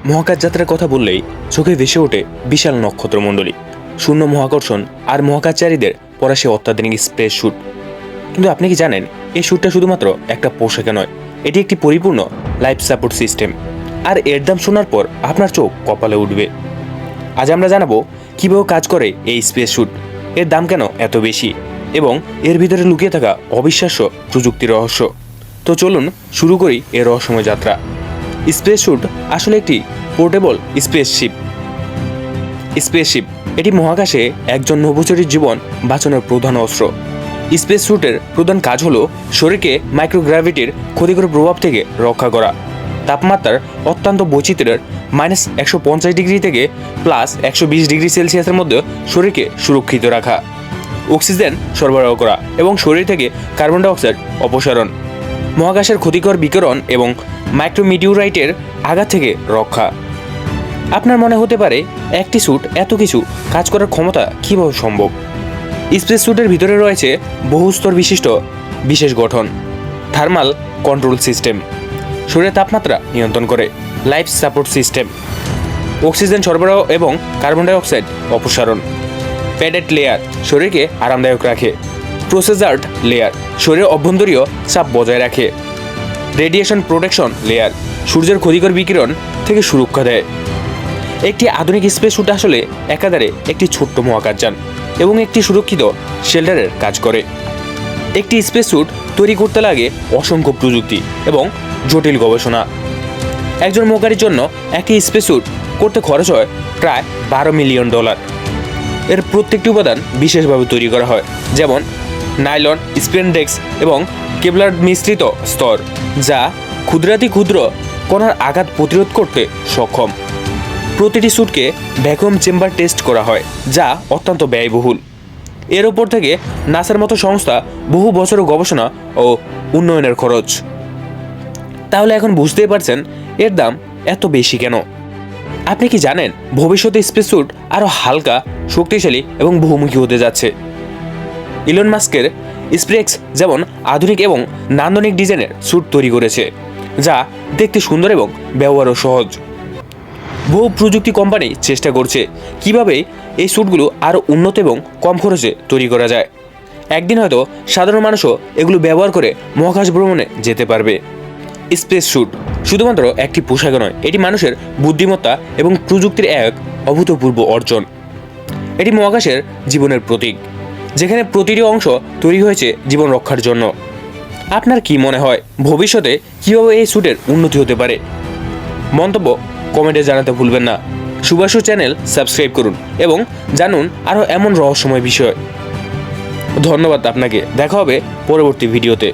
মহাকাশ যাত্রার কথা বললেই চোখে ভেসে ওঠে বিশাল নক্ষত্রমণ্ডলী, শূন্য মহাকর্ষণ আর মহাকাশচারীদের পরা সে অত্যাধুনিক স্পেস শ্যুট। কিন্তু আপনি কি জানেন, এই শ্যুটটা শুধুমাত্র একটা পোশাকে নয়, এটি একটি পরিপূর্ণ লাইফ সাপোর্ট সিস্টেম। আর এর দাম শোনার পর আপনার চোখ কপালে উঠবে। আজ আমরা জানাবো কীভাবে কাজ করে এই স্পেস শ্যুট, এর দাম কেন এত বেশি এবং এর ভিতরে লুকিয়ে থাকা অবিশ্বাস্য প্রযুক্তির রহস্য। তো চলুন শুরু করি এর রহস্যময় যাত্রা। স্পেস শ্যুট আসলে একটি পোর্টেবল স্পেসশিপ এটি মহাকাশে একজন নভোচারীর জীবন বাঁচানোর প্রধান অস্ত্র। স্পেস শ্যুটের প্রধান কাজ হলো শরীরকে মাইক্রোগ্র্যাভিটির ক্ষতিকর প্রভাব থেকে রক্ষা করা, তাপমাত্রার অত্যন্ত বৈচিত্র্যের -150 ডিগ্রি থেকে +120 ডিগ্রি সেলসিয়াসের মধ্যে শরীরকে সুরক্ষিত রাখা, অক্সিজেন সরবরাহ করা এবং শরীর থেকে কার্বন ডাইঅক্সাইড অপসারণ, মহাকাশের ক্ষতিকর বিকিরণ এবং মাইক্রোমিটিউরাইটের আঘাত থেকে রক্ষা। আপনার মনে হতে পারে, একটি স্যুট এত কিছু কাজ করার ক্ষমতা কীভাবে সম্ভব? স্পেস স্যুটের ভিতরে রয়েছে বহুস্তর বিশিষ্ট বিশেষ গঠন, থার্মাল কন্ট্রোল সিস্টেম শরীরের তাপমাত্রা নিয়ন্ত্রণ করে, লাইফ সাপোর্ট সিস্টেম অক্সিজেন সরবরাহ এবং কার্বন ডাইঅক্সাইড অপসারণ, প্যাডেড লেয়ার শরীরকে আরামদায়ক রাখে, প্রসেসার্ড লেয়ার শরীরের অভ্যন্তরীয় চাপ বজায় রাখে, রেডিয়েশন প্রোটেকশন লেয়ার সূর্যের ক্ষতিকর বিকিরণ থেকে সুরক্ষা দেয়। একটি আধুনিক স্পেস শ্যুট আসলে একাধারে একটি ছোট্ট মহাকাশযান এবং একটি সুরক্ষিত শেল্টারের কাজ করে। একটি স্পেস শ্যুট তৈরি করতে লাগে অসংখ্য প্রযুক্তি এবং জটিল গবেষণা। একজন মহাকারীর জন্য একটি স্পেস শ্যুট করতে খরচ হয় প্রায় $12 মিলিয়ন। এর প্রত্যেকটি উপাদান বিশেষভাবে তৈরি করা হয়, যেমন নাইলন, স্পেন্ডেক্স এবং কেবলার মিশ্রিত স্তর, যা ক্ষুদ্রাতি ক্ষুদ্র কণার আঘাত প্রতিরোধ করতে সক্ষম। প্রতিটি স্যুটকে ভ্যাকুয়াম চেম্বার টেস্ট করা হয়, যা অত্যন্ত ব্যয়বহুল। এর ওপর থেকে নাসার মতো সংস্থা বহু বছরের গবেষণা ও উন্নয়নের খরচ। তাহলে এখন বুঝতেই পারছেন এর দাম এত বেশি কেন। আপনি কি জানেন, ভবিষ্যতে স্পেস স্যুট আরও হালকা, শক্তিশালী এবং বহুমুখী হতে যাচ্ছে? ইলন মাস্কের স্পেসএক্স যেমন আধুনিক এবং নান্দনিক ডিজাইনের স্যুট তৈরি করেছে, যা দেখতে সুন্দর এবং ব্যবহারও সহজ। বহু প্রযুক্তি কোম্পানি চেষ্টা করছে কিভাবে এই স্যুটগুলো আরও উন্নত এবং কম খরচে তৈরি করা যায়। একদিন হয়তো সাধারণ মানুষও এগুলো ব্যবহার করে মহাকাশ ভ্রমণে যেতে পারবে। স্পেস স্যুট শুধুমাত্র একটি পোশাক নয়, এটি মানুষের বুদ্ধিমত্তা এবং প্রযুক্তির এক অভূতপূর্ব অর্জন। এটি মহাকাশের জীবনের প্রতীক, যেখানে প্রতিটি অংশ তৈরি হয়েছে জীবন রক্ষার জন্য। আপনার কি মনে হয়, ভবিষ্যতে কীভাবে এই স্যুটের উন্নতি হতে পারে? মন্তব্য কমেন্টে জানাতে ভুলবেন না। সুভাষু চ্যানেল সাবস্ক্রাইব করুন এবং জানুন আরও এমন রহস্যময় বিষয়। ধন্যবাদ আপনাকে। দেখা হবে পরবর্তী ভিডিওতে।